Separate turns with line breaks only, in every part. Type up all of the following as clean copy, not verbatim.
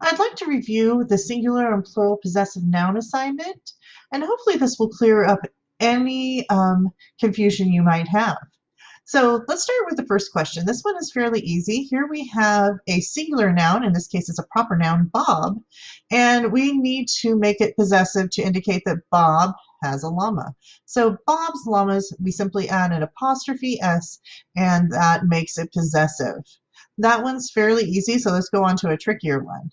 I'd like to review the singular and plural possessive noun assignment, and hopefully this will clear up any confusion you might have. So let's start with the first question. This one is fairly easy. Here we have a singular noun, in this case it's a proper noun, Bob, and we need to make it possessive to indicate that Bob has a llama. So Bob's llamas, we simply add an apostrophe S, and that makes it possessive. That one's fairly easy, so let's go on to a trickier one.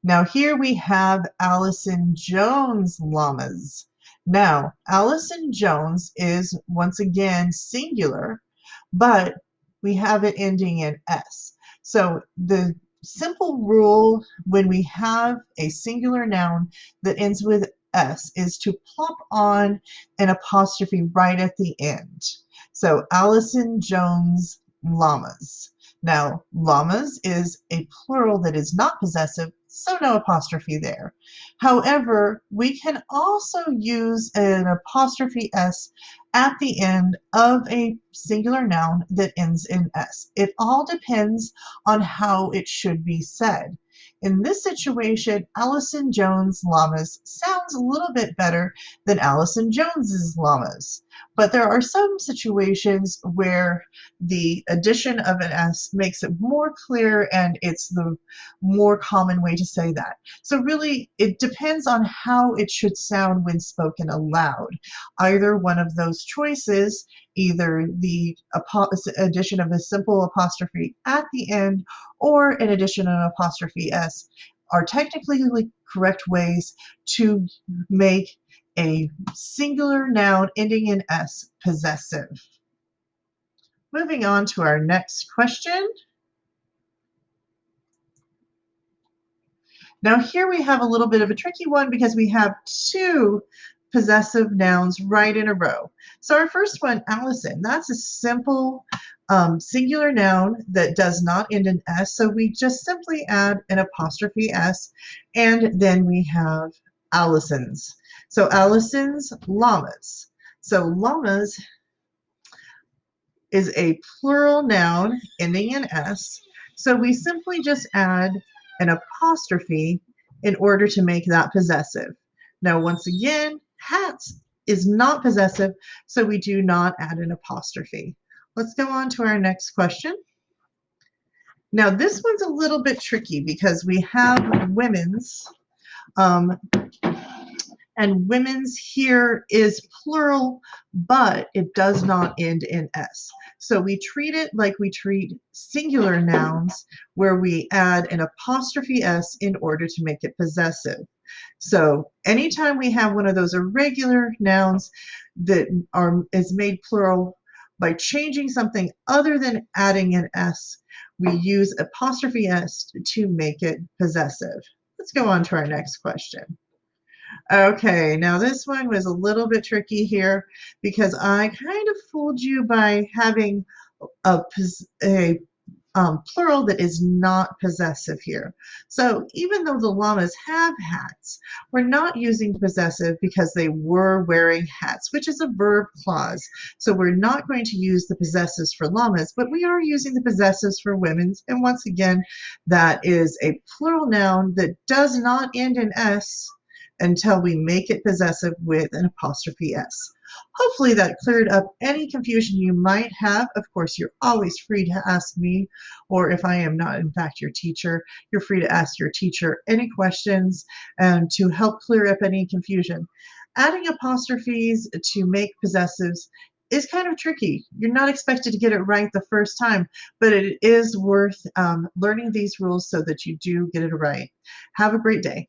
Now here we have Allison Jones' llamas. Now, Allison Jones is once again singular, but we have it ending in S. So the simple rule when we have a singular noun that ends with S is to plop on an apostrophe right at the end. So Allison Jones' llamas. Now, llamas is a plural that is not possessive, so no apostrophe there. However, we can also use an apostrophe S at the end of a singular noun that ends in S. It all depends on how it should be said. In this situation, Allison Jones' llamas sounds a little bit better than Allison Jones's llamas. But there are some situations where the addition of an S makes it more clear and it's the more common way to say that. So really, it depends on how it should sound when spoken aloud. Either one of those choices, either the addition of a simple apostrophe at the end or an addition of an apostrophe S, are technically correct ways to make a singular noun ending in S possessive. Moving on to our next question. Now here we have a little bit of a tricky one because we have two possessive nouns right in a row. So our first one, Allison, that's a simple singular noun that does not end in S, so we just simply add an apostrophe S, and then we have Allison's. So Allison's llamas. So llamas is a plural noun ending in S, so we simply just add an apostrophe in order to make that possessive. Now, once again, hats is not possessive, so we do not add an apostrophe. Let's go on to our next question. Now, this one's a little bit tricky because we have women's, and women's here is plural, but it does not end in S. So we treat it like we treat singular nouns, where we add an apostrophe S in order to make it possessive. So anytime we have one of those irregular nouns that is made plural by changing something other than adding an S, we use apostrophe S to make it possessive. Let's go on to our next question. Okay, now this one was a little bit tricky here because I kind of fooled you by having a plural that is not possessive here. So even though the llamas have hats, we're not using possessive because they were wearing hats, which is a verb clause. So we're not going to use the possessives for llamas, but we are using the possessives for women's. And once again, that is a plural noun that does not end in S until we make it possessive with an apostrophe S. Hopefully that cleared up any confusion you might have. Of course, you're always free to ask me, or if I am not in fact your teacher, you're free to ask your teacher any questions and to help clear up any confusion. Adding apostrophes to make possessives is kind of tricky. You're not expected to get it right the first time, but it is worth learning these rules so that you do get it right. Have a great day.